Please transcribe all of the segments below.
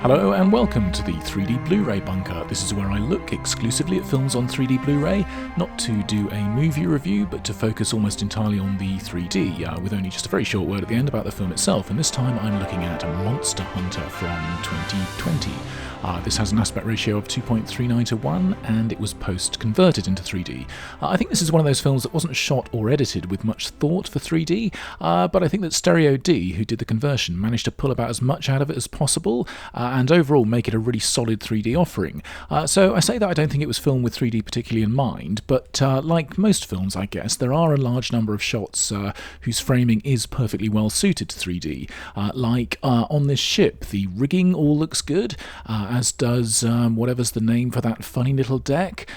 Hello and welcome to the 3D Blu-ray Bunker. This is where I look exclusively at films on 3D Blu-ray, not to do a movie review, but to focus almost entirely on the 3D, with only just a very short word at the end about the film itself, and this time I'm looking at Monster Hunter from 2020. This has an aspect ratio of 2.39 to 1, and it was post-converted into 3D. I think this is one of those films that wasn't shot or edited with much thought for 3D, but I think that Stereo D, who did the conversion, managed to pull about as much out of it as possible, and overall make it a really solid 3D offering. So I say that I don't think it was filmed with 3D particularly in mind, but like most films, I guess, there are a large number of shots whose framing is perfectly well suited to 3D. Like on this ship, the rigging all looks good, as does whatever's the name for that funny little deck,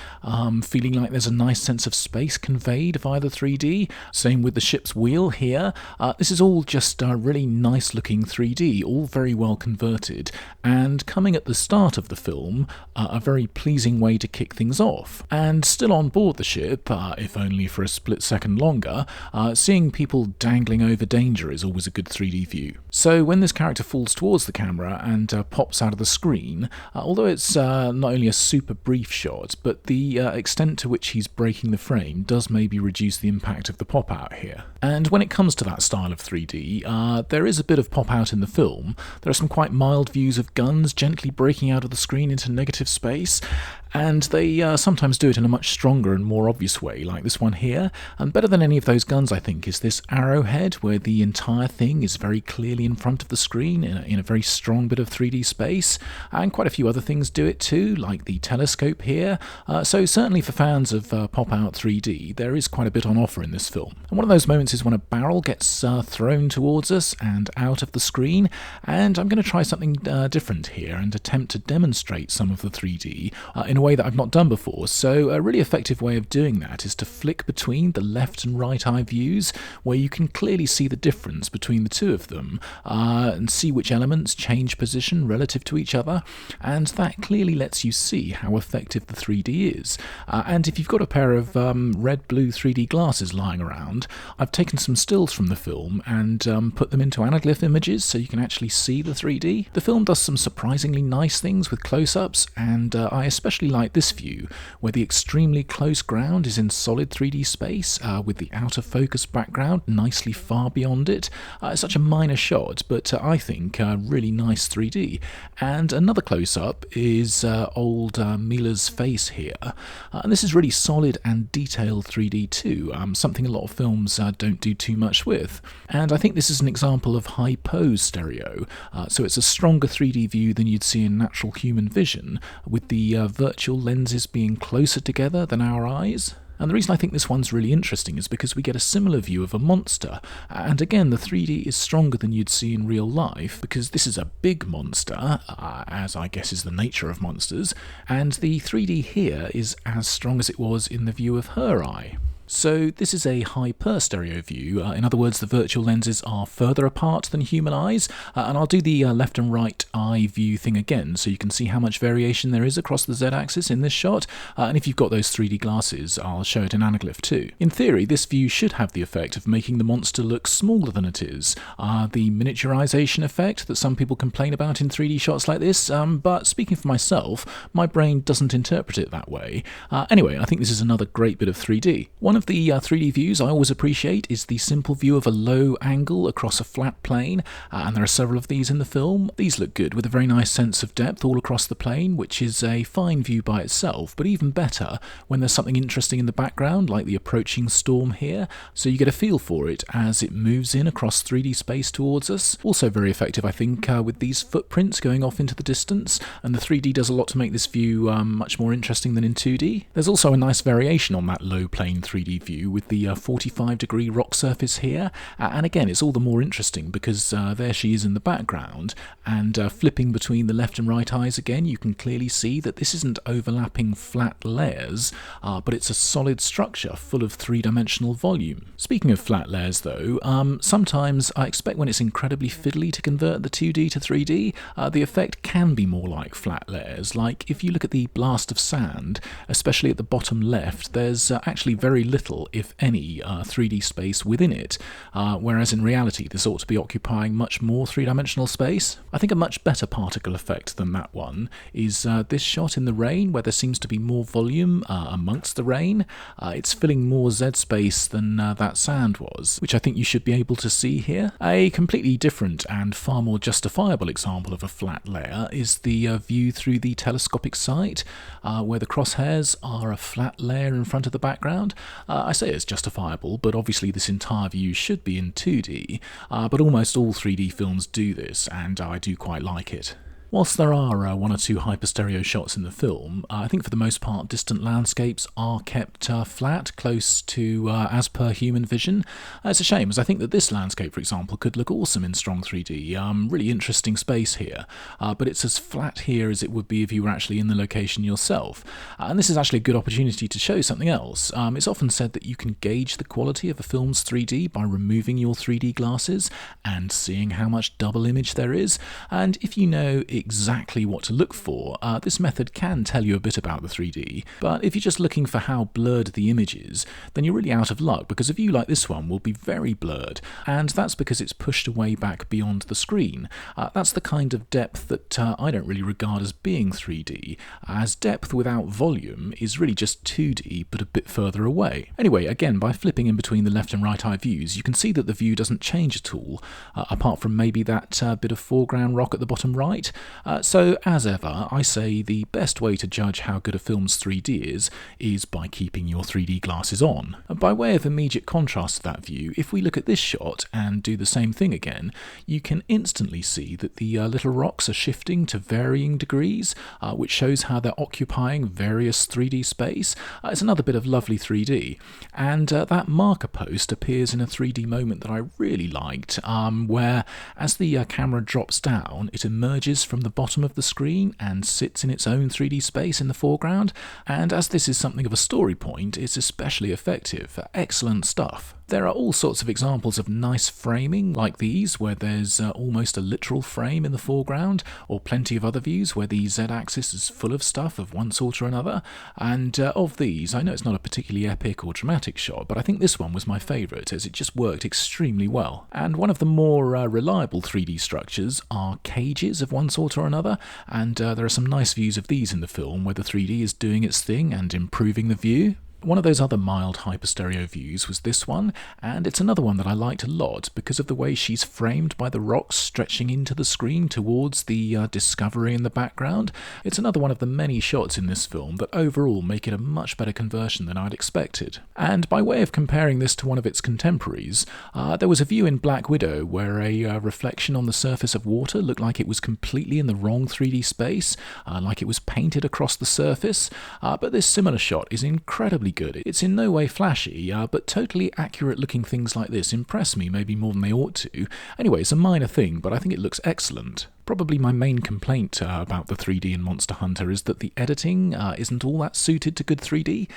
feeling like there's a nice sense of space conveyed via the 3D. Same with the ship's wheel here. This is all just really nice looking 3D, all very well converted, and coming at the start of the film, a very pleasing way to kick things off. And still on board the ship, if only for a split second longer, seeing people dangling over danger is always a good 3D view. So when this character falls towards the camera and pops out of the screen, although it's not only a super brief shot, but the extent to which he's breaking the frame does maybe reduce the impact of the pop-out here. And when it comes to that style of 3D, there is a bit of pop-out in the film. There are some quite mild views of guns gently breaking out of the screen into negative space, and they sometimes do it in a much stronger and more obvious way, like this one here. And better than any of those guns, I think, is this arrowhead, where the entire thing is very clearly in front of the screen in a very strong bit of 3D space. And quite a few other things do it too, like the telescope here. So certainly for fans of pop-out 3D, there is quite a bit on offer in this film. And one of those moments is when a barrel gets thrown towards us and out of the screen, and I'm going to try something different here and attempt to demonstrate some of the 3D in a way that I've not done before. So a really effective way of doing that is to flick between the left and right eye views, where you can clearly see the difference between the two of them, and see which elements change position relative to each other, and that clearly lets you see how effective the 3D is. And if you've got a pair of red-blue 3D glasses lying around, I've taken some stills from the film and put them into anaglyph images so you can actually see the 3D. The film does some surprisingly nice things with close-ups, and I especially like this view, where the extremely close ground is in solid 3D space, with the out-of-focus background nicely far beyond it. It's such a minor shot, but I think really nice 3D. And another close-up is old Milla's face here. And this is really solid and detailed 3D too, something a lot of films don't do too much with. And I think this is an example of high-pose stereo, so it's a stronger 3D view than you'd see in natural human vision, with the virtual lenses being closer together than our eyes. And the reason I think this one's really interesting is because we get a similar view of a monster, and again the 3D is stronger than you'd see in real life, because this is a big monster, as I guess is the nature of monsters, and the 3D here is as strong as it was in the view of her eye. So this is a hyper stereo view, in other words the virtual lenses are further apart than human eyes, and I'll do the left and right eye view thing again so you can see how much variation there is across the Z-axis in this shot, and if you've got those 3D glasses I'll show it in anaglyph too. In theory this view should have the effect of making the monster look smaller than it is, the miniaturization effect that some people complain about in 3D shots like this, but speaking for myself, my brain doesn't interpret it that way. Anyway, I think this is another great bit of 3D. One of the 3D views I always appreciate is the simple view of a low angle across a flat plane, and there are several of these in the film. These look good, with a very nice sense of depth all across the plane, which is a fine view by itself, but even better when there's something interesting in the background, like the approaching storm here, so you get a feel for it as it moves in across 3D space towards us. Also very effective, I think, with these footprints going off into the distance, and the 3D does a lot to make this view much more interesting than in 2D. There's also a nice variation on that low plane 3D view with the 45-degree rock surface here, and again it's all the more interesting because there she is in the background, and flipping between the left and right eyes again you can clearly see that this isn't overlapping flat layers, but it's a solid structure full of three-dimensional volume. Speaking of flat layers though, sometimes I expect when it's incredibly fiddly to convert the 2D to 3D, the effect can be more like flat layers. Like if you look at the blast of sand, especially at the bottom left, there's actually very little little, if any, 3D space within it, whereas in reality this ought to be occupying much more three-dimensional space. I think a much better particle effect than that one is this shot in the rain, where there seems to be more volume amongst the rain. It's filling more Z space than that sand was, which I think you should be able to see here. A completely different and far more justifiable example of a flat layer is the view through the telescopic sight, where the crosshairs are a flat layer in front of the background. I say it's justifiable, but obviously this entire view should be in 2D, but almost all 3D films do this, and I do quite like it. Whilst there are one or two hyperstereo shots in the film, I think for the most part distant landscapes are kept flat, close to as per human vision. It's a shame, as I think that this landscape, for example, could look awesome in strong 3D. Really interesting space here, but it's as flat here as it would be if you were actually in the location yourself. And this is actually a good opportunity to show something else. It's often said that you can gauge the quality of a film's 3D by removing your 3D glasses and seeing how much double image there is, and if you know exactly what to look for, this method can tell you a bit about the 3D, but if you're just looking for how blurred the image is, then you're really out of luck, because a view like this one will be very blurred, and that's because it's pushed away back beyond the screen. That's the kind of depth that I don't really regard as being 3D, as depth without volume is really just 2D, but a bit further away. Anyway, again, by flipping in between the left and right eye views, you can see that the view doesn't change at all, apart from maybe that bit of foreground rock at the bottom right. So, as ever, I say the best way to judge how good a film's 3D is by keeping your 3D glasses on. By way of immediate contrast to that view, if we look at this shot and do the same thing again, you can instantly see that the little rocks are shifting to varying degrees, which shows how they're occupying various 3D space. It's another bit of lovely 3D. And that marker post appears in a 3D moment that I really liked, where as the camera drops down, it emerges from the bottom of the screen and sits in its own 3D space in the foreground, and as this is something of a story point, it's especially effective. Excellent stuff. There are all sorts of examples of nice framing like these, where there's almost a literal frame in the foreground, or plenty of other views where the Z-axis is full of stuff of one sort or another, and of these, I know it's not a particularly epic or dramatic shot, but I think this one was my favourite, as it just worked extremely well. And one of the more reliable 3D structures are cages of one sort or another, and there are some nice views of these in the film where the 3D is doing its thing and improving the view. One of those other mild hyperstereo views was this one, and it's another one that I liked a lot because of the way she's framed by the rocks stretching into the screen towards the discovery in the background. It's another one of the many shots in this film that overall make it a much better conversion than I'd expected. And by way of comparing this to one of its contemporaries, there was a view in Black Widow where a reflection on the surface of water looked like it was completely in the wrong 3D space, like it was painted across the surface, but this similar shot is incredibly good. It's in no way flashy, but totally accurate looking things like this impress me maybe more than they ought to. Anyway, it's a minor thing, but I think it looks excellent. Probably my main complaint about the 3D in Monster Hunter is that the editing isn't all that suited to good 3D.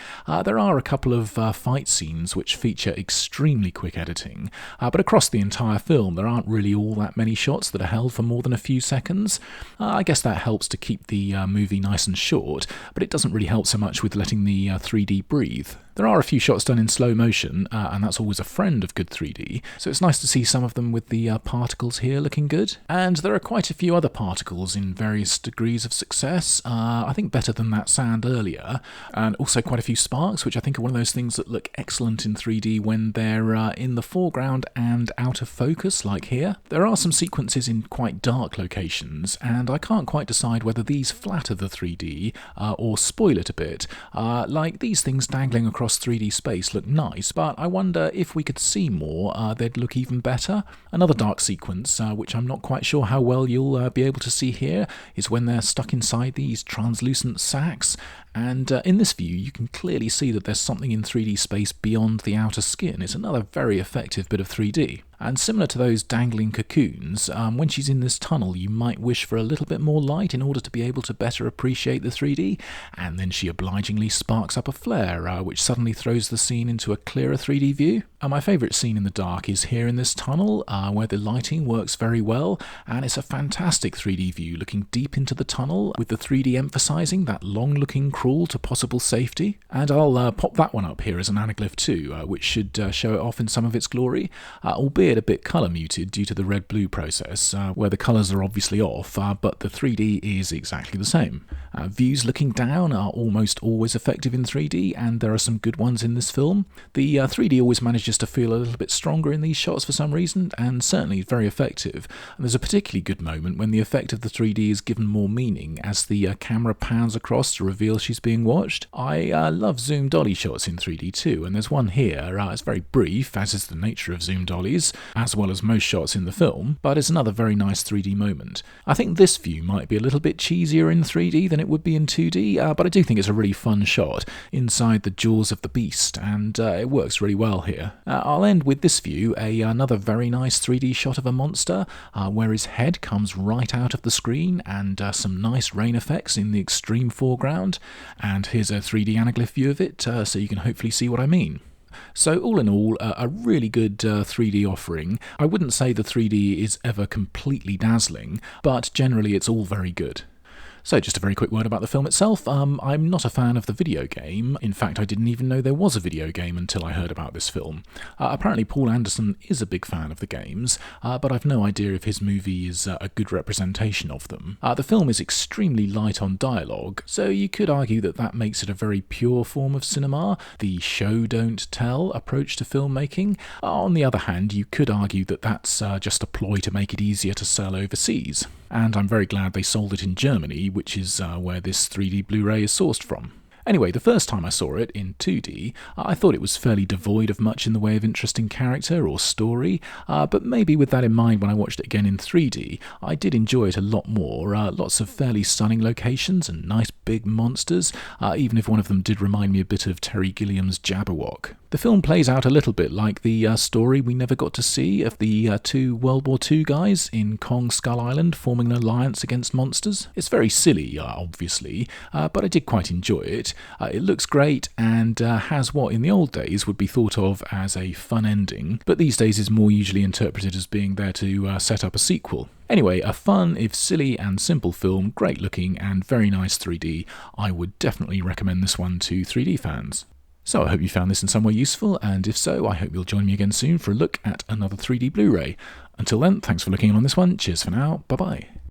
There are a couple of fight scenes which feature extremely quick editing, but across the entire film there aren't really all that many shots that are held for more than a few seconds. I guess that helps to keep the movie nice and short, but it doesn't really help so much with letting the 3D breathe. There are a few shots done in slow motion, and that's always a friend of good 3D, so it's nice to see some of them with the particles here looking good. And there are quite a few other particles in various degrees of success, I think better than that sand earlier, and also quite a few sparks, which I think are one of those things that look excellent in 3D when they're in the foreground and out of focus, like here. There are some sequences in quite dark locations, and I can't quite decide whether these flatter the 3D or spoil it a bit. Like these things dangling across 3D space look nice, but I wonder if we could see more, they'd look even better. Another dark sequence, which I'm not quite sure how well you'll be able to see here, is when they're stuck inside these translucent sacs, and in this view you can clearly see that there's something in 3D space beyond the outer skin. It's another very effective bit of 3D. And similar to those dangling cocoons, when she's in this tunnel, you might wish for a little bit more light in order to be able to better appreciate the 3D, and then she obligingly sparks up a flare, which suddenly throws the scene into a clearer 3D view. My favourite scene in the dark is here in this tunnel, where the lighting works very well, and it's a fantastic 3D view looking deep into the tunnel, with the 3D emphasising that long-looking crawl to possible safety. And I'll pop that one up here as an anaglyph too, which should show it off in some of its glory, albeit a bit colour muted due to the red-blue process, where the colours are obviously off, but the 3D is exactly the same. Views looking down are almost always effective in 3D, and there are some good ones in this film. The 3D always manages to feel a little bit stronger in these shots for some reason, and certainly very effective. And there's a particularly good moment when the effect of the 3D is given more meaning as the camera pans across to reveal she's being watched. I love zoom dolly shots in 3D too, and there's one here. It's very brief, as is the nature of zoom dollies, as well as most shots in the film, but it's another very nice 3D moment. I think this view might be a little bit cheesier in 3D than it would be in 2D, but I do think it's a really fun shot inside the jaws of the beast, and it works really well here. I'll end with this view, another very nice 3D shot of a monster, where his head comes right out of the screen, and some nice rain effects in the extreme foreground. And here's a 3D anaglyph view of it, so you can hopefully see what I mean. So all in all, a really good 3D offering. I wouldn't say the 3D is ever completely dazzling, but generally it's all very good. So just a very quick word about the film itself. I'm not a fan of the video game. In fact, I didn't even know there was a video game until I heard about this film. Apparently Paul Anderson is a big fan of the games, but I've no idea if his movie is a good representation of them. The film is extremely light on dialogue, so you could argue that that makes it a very pure form of cinema, the show don't tell approach to filmmaking. On the other hand, you could argue that that's just a ploy to make it easier to sell overseas. And I'm very glad they sold it in Germany, which is where this 3D Blu-ray is sourced from. Anyway, the first time I saw it in 2D, I thought it was fairly devoid of much in the way of interesting character or story, but maybe with that in mind when I watched it again in 3D, I did enjoy it a lot more. Lots of fairly stunning locations and nice big monsters, even if one of them did remind me a bit of Terry Gilliam's Jabberwock. The film plays out a little bit like the story we never got to see of the two World War II guys in Kong Skull Island forming an alliance against monsters. It's very silly, obviously, but I did quite enjoy it. It looks great and has what in the old days would be thought of as a fun ending, but these days is more usually interpreted as being there to set up a sequel. Anyway, a fun, if silly and simple film, great looking and very nice 3D. I would definitely recommend this one to 3D fans. So I hope you found this in some way useful, and if so, I hope you'll join me again soon for a look at another 3D Blu-ray. Until then, thanks for looking in on this one, cheers for now, bye bye.